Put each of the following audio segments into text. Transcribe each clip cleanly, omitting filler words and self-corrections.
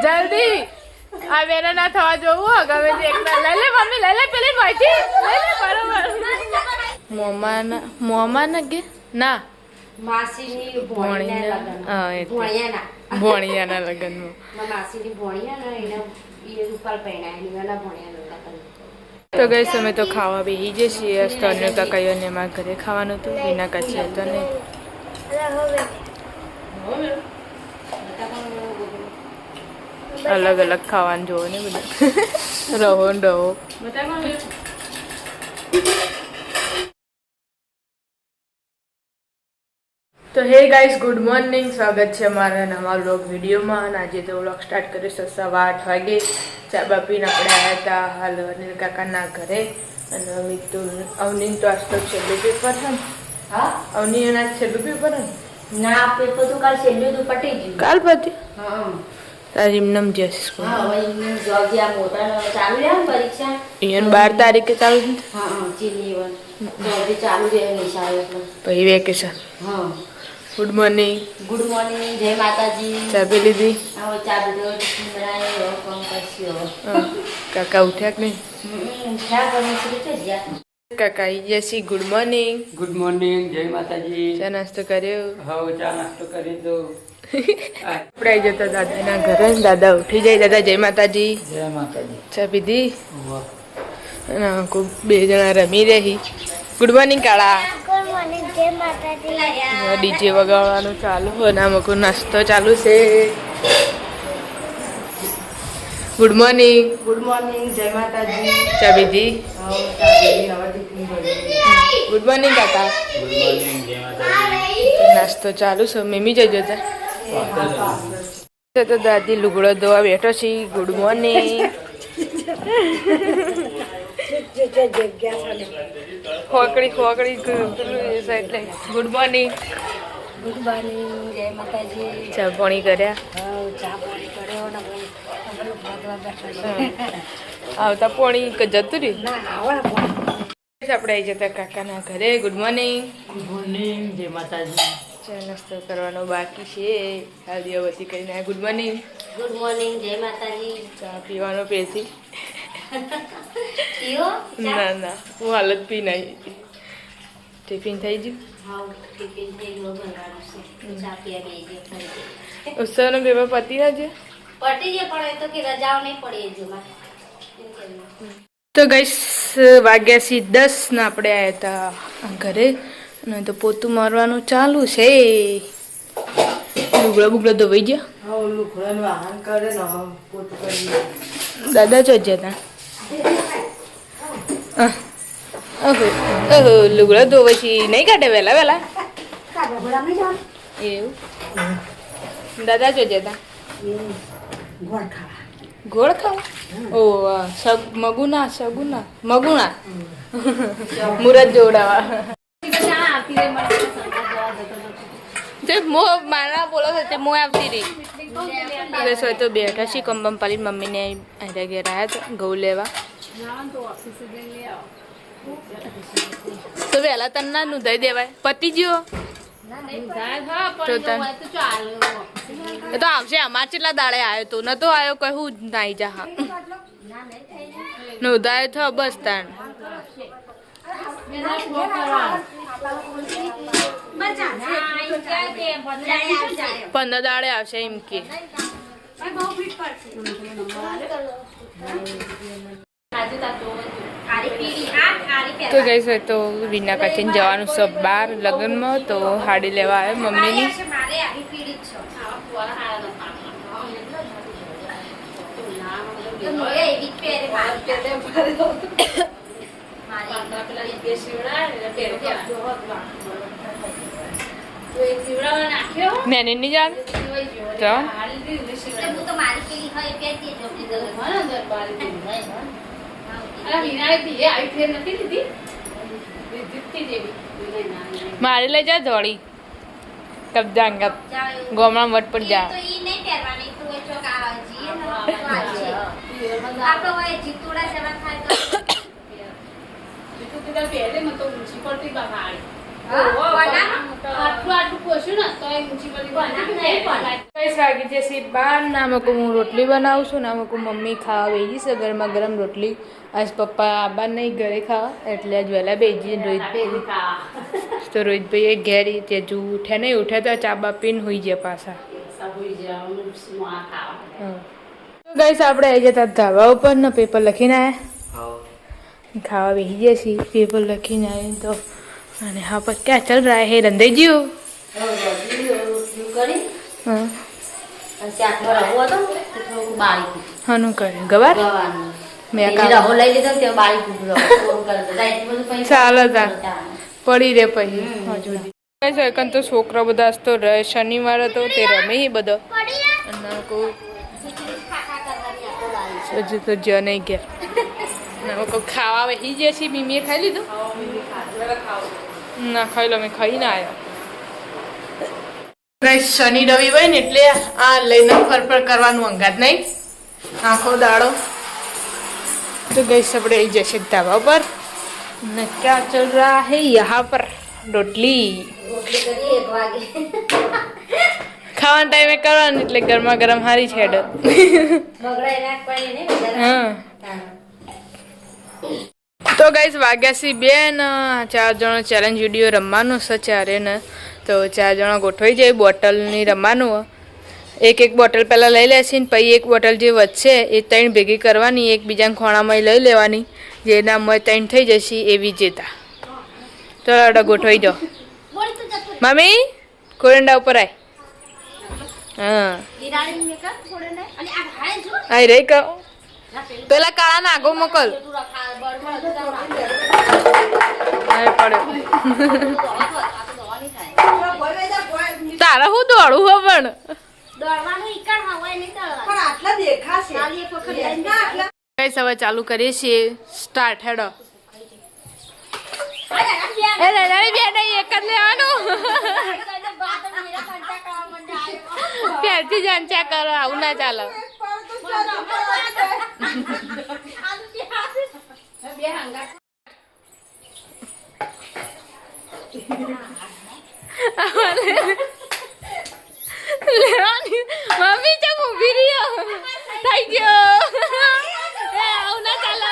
જલ્દી આ વેરા ના થવા જોવું ગમે તે એકલા લઈ લે મમ્મી લઈ લે પેલી માછી લઈ લે બરોબર મોમાના કે ના માસીની ભોણિયાના લગન હા એ ભોણિયાના લગનમાં માસીની ભોણિયા ને એને એ રૂપાલ પહેણાય એના ભોણિયાના લગન તો ગઈ અમે તો ખાવા બેસી જઈએ છીએ સ્તરને કાકાઈઓ ને મારા ઘરે ખાવાનું હતું વિના કાચી હતો ને અલગ અલગ ખાવાનું જોવો ને બધું રહો ને રહો તો હે ગાઈસ ગુડ મોર્નિંગ સ્વાગત છે અમારા નવા વ્લોગ વિડીયોમાં અને આજે તો વ્લોગ સ્ટાર્ટ કર્યો છે 8:15 વાગે ચા બા પીને આપણે આવ્યા હતા હાલ અનિલ કાકાના ઘરે અને અવની તો આજ તો છેલ્લું પેપર છે ને હા અવની એના છેલ્લું પેપર ને ના પેપર તો કાલ છેલ્લું તો પટી ગયું કાલ પતી હા તારી એમનેમ જશે સ્કૂલ હા હવે ઇંગ્લિશ જોબ જે આ મોટા ચાલુ રહે ને પરીક્ષા એને 12 તારીખે ચાલુ છે હા હા ચીની વન જોબ ચાલુ રહે નિશાળ એટલે પછી વેકેશન હા ગુડ મોર્નિંગ જય માતાજી ચા પી લીધી આવો ચા પીધો બનાવી કોમ કરશી કાકા ઉઠ્યા કે નહીં ચા બનાવી છે જ્યાં કાકા યસી ગુડ મોર્નિંગ જય માતાજી ચા નાસ્તો કર્યો હવે ચા નાસ્તો કરી દો આપણે આવી જતા દાદાના ઘરે દાદા ઉઠી જાય દાદા જય માતાજી ચા પીધી અને બે જણા રમી રહી ગુડ મોર્નિંગ કાળા ડીજે વગાડવાનું ચાલુ અને આમાં નાસ્તો ચાલુ છે ગુડ મોર્નિંગ જય માતાજી ચા પીધી ગુડ મોર્નિંગ કાકા નાસ્તો ચાલુ છે મમ્મી જઈ જતા તો દાદી લુગડો ધોવા બેઠો છે ગુડ મોર્નિંગ ખોકડી એટલે ગુડ મોર્નિંગ જય માતાજી ચા પાણી કર્યા ચા પાણી કર્યો ને આવતા પાણી જતું રહ્યું ના આવડા આપણે આવી જતા કાકાના ઘરે ગુડ મોર્નિંગ જય માતાજી ચા નાસ્તો કરવાનો બાકી છે હાલ્દીવતી કરીને ગુડ મોર્નિંગ જય માતાજી ચા પીવાનો પેસી પીઓ ના ના હું હાલત પી નહીં ટિફિન થઈ ગયું હા ટિફિન થઈ ગયો બનાવવાનું છે ચા પીવા બેસી ગયો ઉત્સવનો પેપર પતી ના છે પટી ગયો પણ એ તો કે રજાઓ નહીં પડી જો તો ગઈસ વાગ્યા સી 10 ને આપણે આવ્યા હતા ઘરે અને તો પોતું મારવાનું ચાલુ છે લુગડા ધોવાઈ ગયા દાદા ચો જતા ઓહો લુગડા ધોવાય છે નહીં કાઢે વહેલા એવું દાદા ચો જતા ગોળ ખાવા ઓ મગુના મુરત જોડાવા મારા બોલો તે મો આવતી રહી હોય તો બેઠા છીએ કંબમ પાલી મમ્મીને ઘેર આવ્યા હતા ઘઉં લેવા તો વહેલા તને ના નોંધાઈ દેવાય પતી ગયો તો આવશે અમાર કેટલા દાડે આવ્યો તો નતો આવ્યો કહું નાઈ જા હા નોંધાયો થયો બસ તાણ 15 દાડે આવશે એમ કે તો ગઈ છે તો વિના કાચીને જવાનું છે બહાર લગ્નમાં તો હાડી લેવા આવે મમ્મીની મેને નહીં જાણ તો મારે લઈ જા ધોળી કબજા અંગા ગોમડા મઠ પર જા તાર પહેલે મને તો ઊંચી પડતી બહાડી આટલું આટલું પોસ્યું ને તો એ ઊંચી પડતી કઈ વાગી જશે બાર ના મકો હું રોટલી બનાવું છું ના મકો મમ્મી ખાવા બેસી છે ગરમા ગરમ રોટલી આજ પપ્પા આબા નહીં ઘરે ખાવા એટલે આજ વહેલા બેસી રોહિતભાઈ તો રોહિતભાઈ ઘેર તે હજુ ઉઠ્યા નહીં ઉઠ્યા તો ચા બા પીને હોઈ ગયા પાછા તો ગાઈસ આપણે આવી જતા ધાબા ઉપર ને પેપર લખીને આવ્યા ખાવા બેસી ગયા છીએ પેપર લખીને આવીને તો અને હા પર ક્યાં ચાલ રહ્યા હે રંધાઈજીઓ હા હાનું કર્યું ગવાર મેં ચાલો તા પડી રે પછી હજુ એકન તો છોકરા બધા તો શનિવાર હતો તે રમે બધો અને હજુ તો જ નહીં ગયા ખાવા વહી જાય છે મીમીએ ખાઈ લીધું ના ખાઈ લો મેં ખાઈ ના આવ્યા શનિ રવિ હોય ને એટલે આ લઈને ફરફર કરવાનું અંગાત નહીં આખો દાડો તો ગઈ આપણે આવી જશે ધાબા પર ને ક્યાં ચલ રહા હે યહાં પર રોટલી ખાવાના ટાઈમે કરવાનું એટલે ગરમા ગરમ હારી છે હા તો ગાઈસ વાગ્યા છે 2 ને 4 જણો ચેલેન્જ વિડીયો રમવાનું છે ચારે ને તો 4 જણા ગોઠવાઈ જાય બોટલની રમવાનું એક બોટલ પહેલાં લઈ લેશે ને પછી એક બોટલ જે વધશે એ 3 ભેગી કરવાની એકબીજાના ખોણામાં લઈ લેવાની જે નામમાં 3 થઈ જશે એવી જેતા ચલો અડા ગોઠવાઈ જાઓ મમ્મી કોરંડા ઉપર આય હા આય રે કહો પેલા કાળા નાગો મોકલ તારા હું દોડું હો પણ હવે ચાલુ કરીએ છીએ સ્ટાર્ટ હેડો એક જ લેવાનું પ્યારથી જાંચા કરો આવું ના ચાલો લેવાની મમ્મી ચમ ઊભી રહ્યો થઈ ગયો આવું ના ચાલે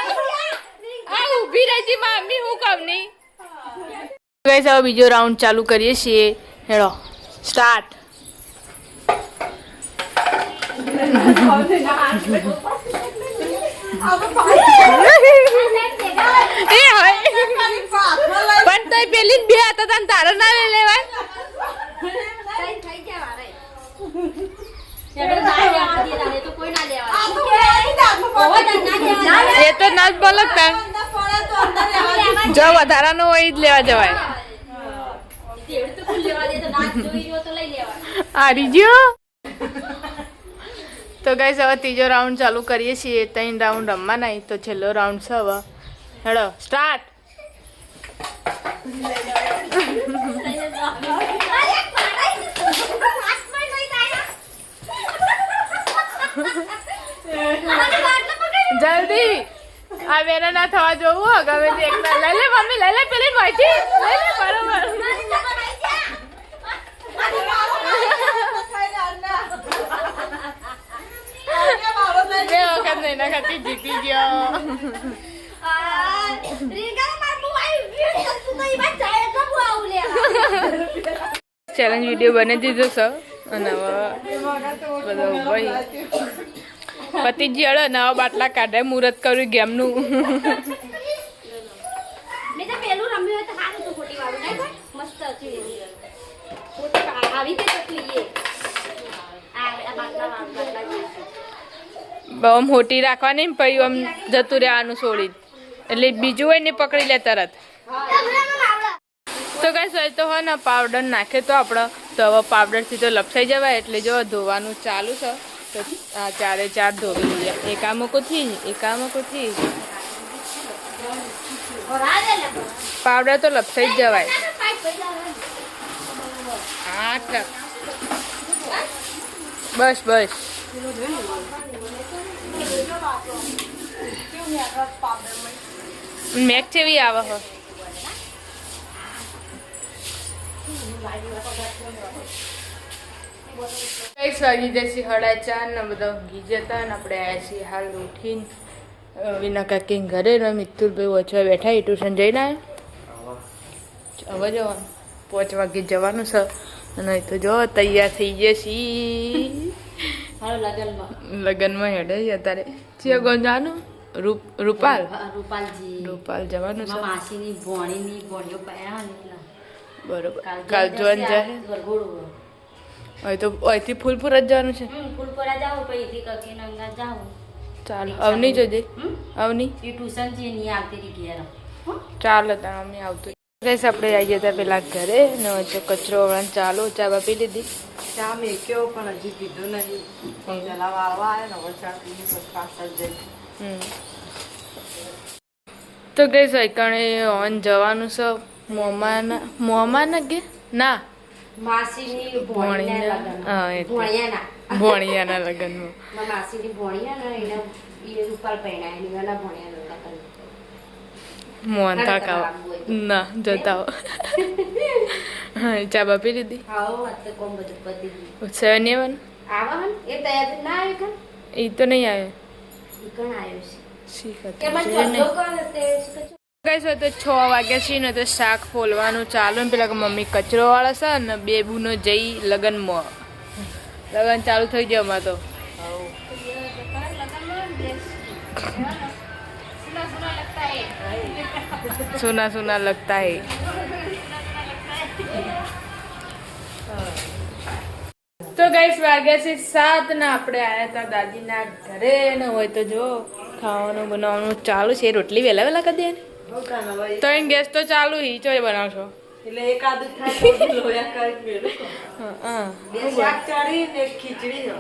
આ ઊભી રહેજી મમ્મી હું કમ નહીં ગાઈસ હવે બીજો રાઉન્ડ ચાલુ કરીએ છીએ હેડો સ્ટાર્ટ પણ તો પેલી બે હતા તને તારો ના લઈ લેવાય એ તો ના જ બોલો જો વધારાનો હોય જ લેવા જવાય હારી ગયો તો ગાઈસ હવે ત્રીજો રાઉન્ડ ચાલુ કરીએ છીએ 3 રાઉન્ડ રમવાના તો છેલ્લો રાઉન્ડ છે હવે હેડો સ્ટાર્ટ જલ્દી આ બેને ના થવા જોવું ગમે તે એકલા લઈ લે મમ્મી લઈ લે પેલી ભાઈથી લઈ લે બરોબર બે વખત નહીં ના ખાતી જીતી ગયો ચેલેન્જ વિડીયો બની દીધો છે અને બધો ભાઈ પતિજી અડે નવા બાટલા કાઢે મુહૂર્ત કર્યું ગેમનું આમ મોટી રાખવાની ને પછી આમ જતું રહેવાનું છોડી એટલે બીજું હોય ને પકડી લે તરત તો કઈ હોય તો હોય ને પાવડર નાખે તો આપણે તો હવે પાવડરથી તો લપસાઈ જવાય એટલે જો ધોવાનું ચાલુ છે તો આ 4 ધોવી લઈએ એકામકોથી પાવડર તો લપસાઈ જ જવાય 8 બસ મેક જેવી આવે હો કઈ વાગી જશે 4:30 ને બધા ઊંઘી જતા ને આપણે આવ્યા છીએ હાલ ઉઠીને વિના કાકી ઘરે ને મિત્તુલભાઈ ઓછવા બેઠા એ ટ્યુશન જઈને આવ્યા હવે જવાનું 5 વાગે જવાનું છે અને તો જો તૈયાર થઈ ગયા છીએ હાલો લગનમાં લગ્નમાં હેડે છે અત્યારે ચિયા ગોન જવાનું રૂપાલ રૂપાલજી રૂપાલ જવાનું છે માસીની ભોણીની ભોણીઓ પહેરા ને એટલા બરોબર કાલ જોવાનું જાય વરઘોડું હવે તો અહીંથી ફૂલપુર જ જવાનું છે ફૂલપોરા જાઉં પછી થી કકી નંગા જાઉં ચાલો અવની જોજે અવની એ ટ્યુશન છે નહીં આવતી રહી ઘેર ચાલો તાણ અમને આવતું ગઈશ આપણે આવી જતા પેલા ઘરે ને વચ્ચે કચરો વળવાનું ચાલુ ચા બા પી લીધી ચા મેક્યો પણ હજી પીધું નહીં પેલા વાળવા આવે ને હવે ચા પીને પછી પાછળ જઈ તો ગઈશ કણે ઓન જવાનું છે મોમાના કે ના માસીની ભોણીના હા એટલે ભોણિયાના ભોણિયાના લગ્નમાં માસીની ભોણિયા ને એને એ રૂપાલ પહેરાય એની વાલા ભોણિયા મોહનથાળ ખાવા ના જતા હો હા ચા બા પી લીધી આવો વાત તો કોમ બધું પતી ગયું ઉત્સવ નહીં આવવાનું આવા હન એ તૈયાર ના આવે કન એ તો નહીં આવ્યો ઈ કણ આવ્યો છે શીખ કે મને ધંધો કરે તે કઈ તો 6 વાગ્યા છે ને તો શાક ફોલવાનું ચાલુ ને પેલા મમ્મી કચરો વાળા છે ને બેબુનો જઈ લગનમાં લગન ચાલુ થઈ ગયો અમાર તો સુના સુના લગતા હે તો ગાઈસ વાગ્યા છે 7 ને આપણે આયા હતા દાદીના ઘરે ને હોય તો જો ખાવાનું બનાવવાનું ચાલુ છે રોટલી વહેલા વહેલા કરી દે તો એમ ગેસ તો ચાલુ હી ચોય બનાવશો એટલે એકાદું થાય તો લોયા કરી મેલું હા બે શાક ચડી ને એક ખીચડી છે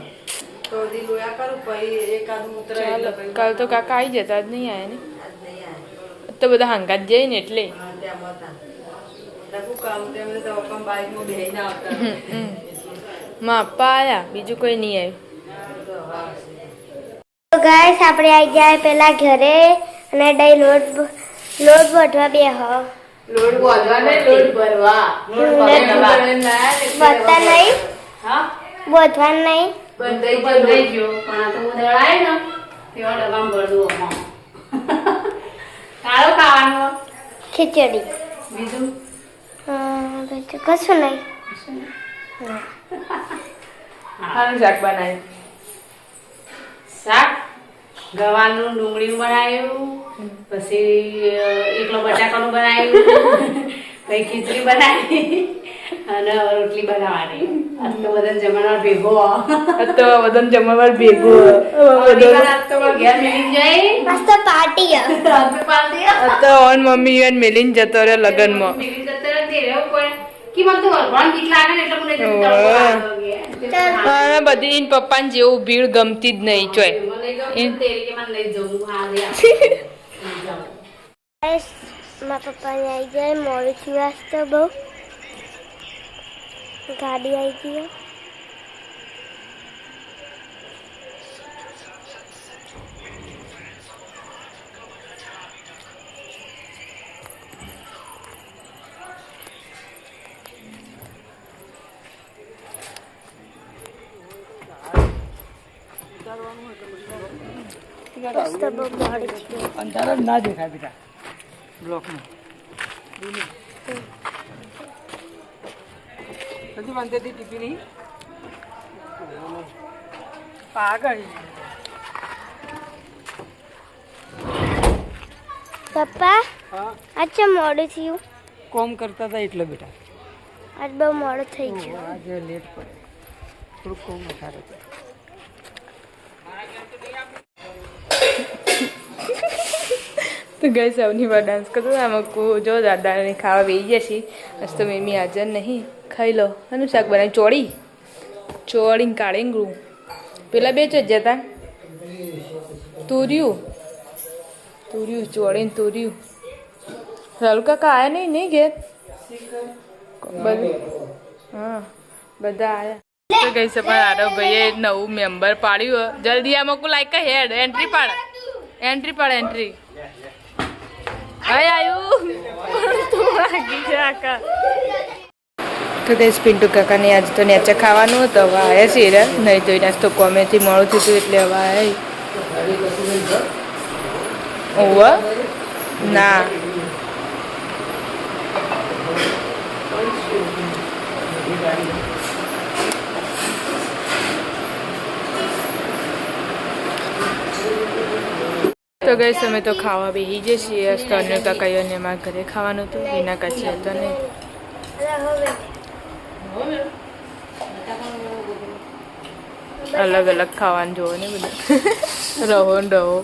તો દી લોયા કરું પછી એકાદું ઉતરે એટલે પછી કાલ તો કાકા આવી જતા જ નહીં આયા ને આજ નહીં આવે તો બધા હંગાત જઈ ને એટલે હા ત્યાં હતા લખું કામ તેમને તો પપ્પા બાઈકમાં બેહીને આવતા માં પપ્પા આયા બીજું કોઈ નહીં આવ્યું તો ગાઈસ આપણે આવી ગયા પેલા ઘરે અને દહીં લોટ બોધવા બે હો લોટ બોધવા ને લોટ ભરવા બોધતા નહીં હા બોધવા નહીં બંધાઈ ગયો પણ આ તો ઉદળ આવે ને તેવા ડબ્બામાં ભર દઉં કાળો ખાવાનો ખીચડી બીજું બીજું કશું નહીં હાનું શાક બનાવ્યું શાક ગવાનું ડુંગળીનું બનાવ્યું પછી એકલો બટાકાનું બનાવ્યું પછી ખીચડી બનાવી અને રોટલી બનાવવાની આજ તો બધા જમણવાર ભેગો તો બધાને જમણવાર ભેગું આજ તો ઘેર મિલી જાય મસ્ત પાર્ટી આજ તો પાર્ટી તો ઓન મમ્મી ઈવન મેલીને જતો રહ્યો લગનમાં મિલી જતો નથી રહેવું પડે કે મને તો વરઘોડામાં બીક લાગે ને એટલે મને તડકો લાગે હા બધી ઈન પપ્પાને જેવું ભીડ ગમતી જ નહીં ચોય મને ગમે તેરી કે મને લઈ જવું હા લે ગાઈસ મારા પપ્પાને આવી જાય મોડું થયું આજ તો બહુ ગાડી આવી ગઈ આજ તો બહુ મોડું થયું અંધારો જ ના દેખાય બેટા બ્લોકમાં હજુ મંદિરથી ટીપી નહીં પાગળ પપ્પા હા આજ તો મોડું થયું કોમ કરતા હતા એટલે બેટા આજ બહુ મોડું થઈ ગયું આજે લેટ પડે થોડુંક કોમ વધારે હતું તો ગઈ સૌની વાર ડાન્સ કરતો આમાં જો દાદાને ખાવા બેસી ગયા છીએ બસ તો મેમી હાજર નહીં ખાઈ લો અને શાક બનાવી ચોળીને કાઢીને ગયું પેલા બે જ જતા તુર્યું ચોળીને તુર્યું રાહુલ કાકા આવ્યા નહીં ઘેર હા બધા આવ્યા તો ગઈ છે પણ આરવ ભાઈએ નવું મેમ્બર પાડ્યું જલ્દી આ મોકું લાઈક હેડ એન્ટ્રી પાડ એન્ટ્રી હાય આયુ તો લાગી છે આકા તો ગઈ પિન્ટુ કાકાને આજ તો નેચે ખાવાનું હતું હવે આવ્યા છીએ રે નહીં તો નાસ્તો કોમેથી મોડું થયું એટલે હવે આવ્યા ઓવ ના તો ગઈ અમે તો ખાવા બેસી જઈએ છીએ તો અન્ય કાકાઈઓને મારા ઘરે ખાવાનું હતું વિના કાચી હતો નહીં અલગ અલગ ખાવાનું જોવો ને બધું રહો ને રહો